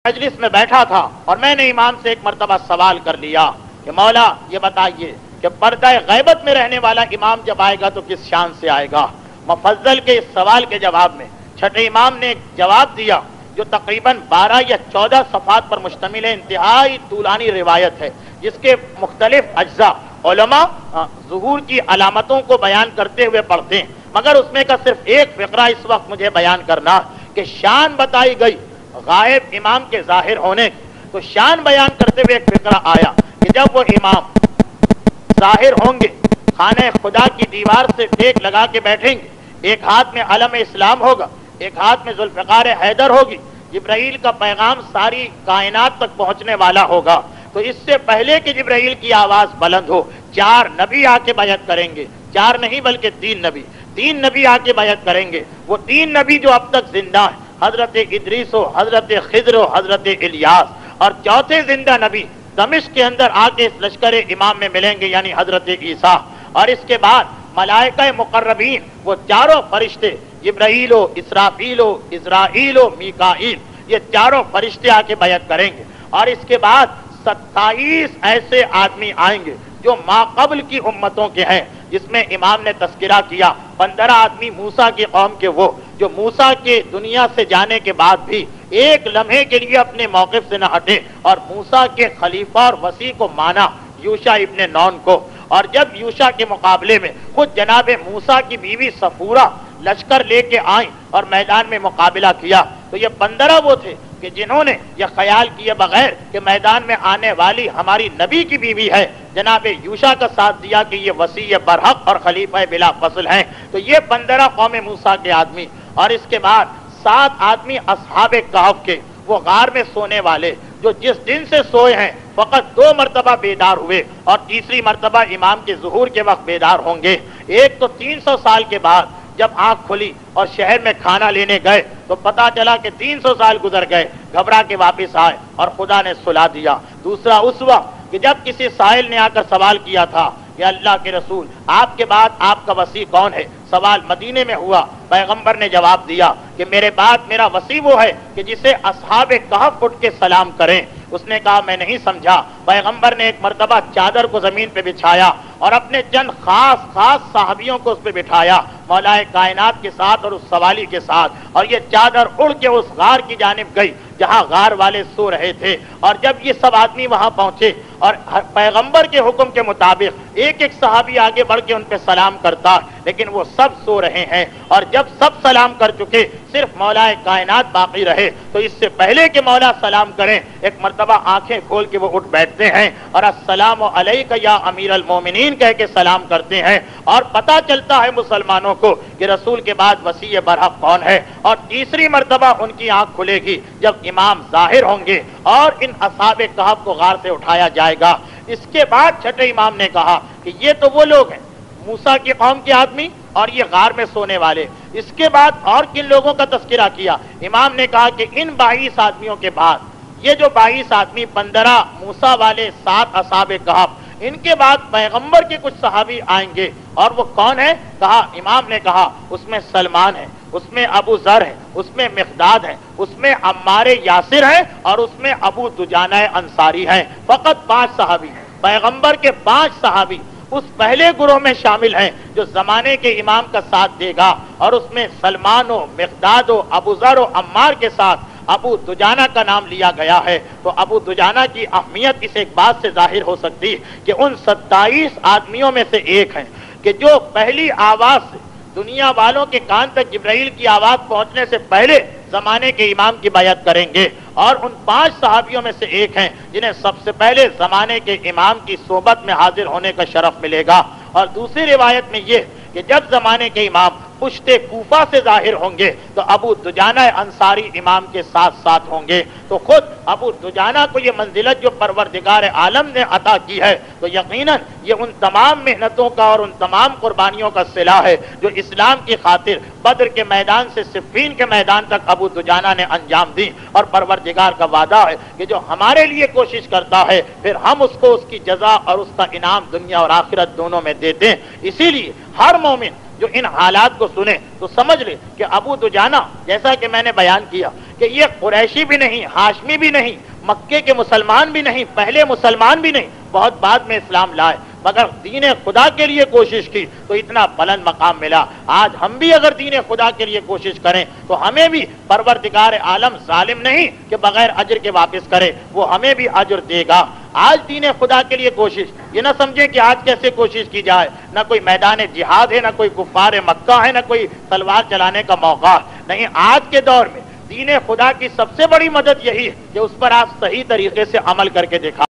मजलिस में बैठा था और मैंने इमाम से एक मरतबा सवाल कर लिया कि मौला ये बताइए कि पर्दा गैबत में रहने वाला इमाम जब आएगा तो किस शान से आएगा। मुफज्जल के इस सवाल के जवाब में छठे इमाम ने एक जवाब दिया जो तकरीबन 12 या 14 सफ़ात पर मुश्तमिल है। इंतहाई तूलानी रिवायत है जिसके मुख्तलिफ अज्जा उलमा ज़ुहूर की अलामतों को बयान करते हुए पढ़ते हैं, मगर उसमें का सिर्फ एक फ़िक्रा इस वक्त मुझे बयान करना कि शान बताई गई गायब इमाम के जाहिर होने की। तो शान बयान करते हुए एक फिक्रा आया कि जब वो इमाम जाहिर होंगे, खाने खुदा की दीवार से टेक लगा के बैठेंगे, एक हाथ में अलम इस्लाम होगा, एक हाथ में जुल्फ़िकार हैदर होगी, जिब्राइल का पैगाम सारी कायनात तक पहुंचने वाला होगा। तो इससे पहले कि जिब्राइल की आवाज बुलंद हो, 4 नबी आके बैत करेंगे, 4 नहीं बल्कि 3 नबी आके बैत करेंगे। वो 3 नबी जो अब तक जिंदा है, हजरत इदरीस हो, हजरत खिद्र हो, हजरत इलियास, और चौथे जिंदा नबी दमिश्क के अंदर आके इस लश्कर इमाम में मिलेंगे, यानी हजरत ईसा। और इसके बाद मलाइका मुकर्रबीन, वो चारों फरिश्ते, जिब्राईल हो, इसराफील हो, इज़राईल हो, मीकाईल, ये चारों फरिश्ते आके बैत करेंगे। और इसके बाद 27 ऐसे आदमी आएंगे जो माक़बल की उम्मतों के हैं, जिसमें इमाम ने तस्किरा किया 15 आदमी मूसा की कौम के, वो जो मूसा के दुनिया से जाने के बाद भी एक लम्हे के लिए अपने मौक़िफ़ से न हटे और मूसा के खलीफा और वसी को माना, यूशा इब्ने नून को। और जब यूशा के मुकाबले में खुद जनाबे मूसा की बीवी सफूरा लश्कर लेके आई और मैदान में मुकाबला किया, तो ये 15 वो थे कि जिन्होंने यह ख्याल किए बगैर कि मैदान में आने वाली हमारी नबी की बीवी है, जनाबे यूशा का साथ दिया कि ये वसी बरहक और खलीफा बिला फसल हैं। तो ये 15 कौम मूसा के आदमी। और इसके बाद 7 आदमी असहाबे कहफ के, वो गार में सोने वाले, जो जिस दिन से सोए हैं फकत 2 मरतबा बेदार हुए और तीसरी मरतबा इमाम के ज़ुहूर के वक्त बेदार होंगे। एक तो 300 साल के बाद जब आंख खुली और शहर में खाना लेने गए तो पता चला कि 300 साल गुजर गए, घबरा के वापस आए और खुदा ने सुला दिया। दूसरा उस वक्त कि जब किसी साहिल ने आकर सवाल किया था कि अल्लाह के रसूल आपके बाद आपका वसी कौन है, सवाल मदीने में हुआ, पैगंबर ने जवाब दिया कि मेरे बाद मेरा वसी वो है कि जिसे असहाबे कहफ उठ के सलाम करें। उसने कहा मैं नहीं समझा। पैगंबर ने एक मरतबा चादर को जमीन पे बिछाया और अपने चंद खास साहबियों को उस पे बिठाया, मौलाए कायनात के साथ और उस सवाली के साथ, और ये चादर उड़ के उस गार की जानिब गई जहां गार वाले सो रहे थे। और जब ये सब आदमी वहां पहुंचे और पैगंबर के हुक्म के मुताबिक एक एक सहाबी आगे बढ़ के उन पे सलाम करता, लेकिन वो सब सो रहे हैं। और जब सब सलाम कर चुके, सिर्फ मौलाए कायनात बाकी रहे, तो इससे पहले कि मौला सलाम करें, एक मरतबा आंखें खोल के वो उठ बैठते हैं और अस्सलामु अलैका या अमीरुल मोमिनीन कह के सलाम करते हैं। और पता चलता है मुसलमानों को कि रसूल के बाद वसी बरहक कौन है। और तीसरी मरतबा उनकी आंख खुलेगी जब इमाम जाहिर होंगे और इन असहाबे कहफ को गार से उठाया जाएगा। इसके बाद छठे इमाम ने कहा कि ये तो वो लोग हैं मूसा की कौम के आदमी और ये गार में सोने वाले। इसके बाद और किन लोगों का तस्किरा किया, इमाम ने कहा कि इन 22 आदमियों के बाद ये जो 22 आदमी, 15 मूसा वाले, 7 असहाबे कहफ, इनके बाद पैगंबर के कुछ सहाबी आएंगे। और वो कौन है, कहा इमाम ने कहा उसमें सलमान है, उसमें अबू जर है, उसमें मिक़दाद है, उसमें अम्मारे यासिर है और उसमें अबू दुजाना अंसारी है। फकत 5 सहाबी, पैगंबर के 5 सहाबी उस पहले गुरोह में शामिल हैं जो जमाने के इमाम का साथ देगा। और उसमें सलमान हो, मिक़दाद हो, अबू जर हो, अम्मार के साथ अबू दुजाना का नाम लिया गया है। तो अबू दुजाना की अहमियत इस एक बात से जाहिर हो सकती है कि उन 27 आदमियों में से एक हैं कि जो पहली आवाज से दुनिया वालों के कान तक जिब्राइल की आवाज पहुंचने से पहले जमाने के इमाम की बैत करेंगे। और उन 5 सहाबियों में से एक हैं जिन्हें सबसे पहले जमाने के इमाम की सोबत में हाजिर होने का शरफ मिलेगा। और दूसरी रिवायत में यह कि जब जमाने के इमाम पुश्ते कूफा से जाहिर होंगे तो अबू दुजाना अंसारी इमाम के साथ साथ होंगे। तो खुद अबू दुजाना को ये मंजिलत जो परवरदिगार आलम ने अता की है, तो यकीनन ये उन तमाम मेहनतों का और उन तमाम कुर्बानियों का सिला है जो इस्लाम की खातिर बद्र के मैदान से सिफ़ीन के मैदान तक अबू दुजाना ने अंजाम दी। और परवरदिगार का वादा है कि जो हमारे लिए कोशिश करता है फिर हम उसको उसकी जजा और उसका इनाम दुनिया और आखिरत दोनों में देते हैं। इसीलिए हर मोमिन جو ان حالات کو سنے تو سمجھ لے کہ ابو دجانہ جیسا کہ میں نے بیان کیا کہ یہ قریشی بھی نہیں، ہاشمی بھی نہیں، مکے کے مسلمان بھی نہیں، پہلے مسلمان بھی نہیں، بہت بعد میں اسلام لائے، مگر دین خدا کے لیے کوشش کی تو اتنا بلند مقام ملا۔ آج ہم بھی اگر دین خدا کے لیے کوشش کریں تو ہمیں بھی پروردگار عالم ظالم نہیں کہ بغیر اجر کے واپس کرے، وہ ہمیں بھی اجر دے گا۔ آج دین خدا کے لیے کوشش، یہ نہ سمجھیں کہ آج کیسے کوشش کی جائے، نہ کوئی میدان جہاد ہے، نہ کوئی کفار مکہ ہے، نہ کوئی تلوار چلانے کا موقع، نہیں۔ آج کے دور میں دین خدا کی سب سے بڑی مدد یہی ہے کہ اس پر آپ صحیح طریقے سے عمل کر کے دکھا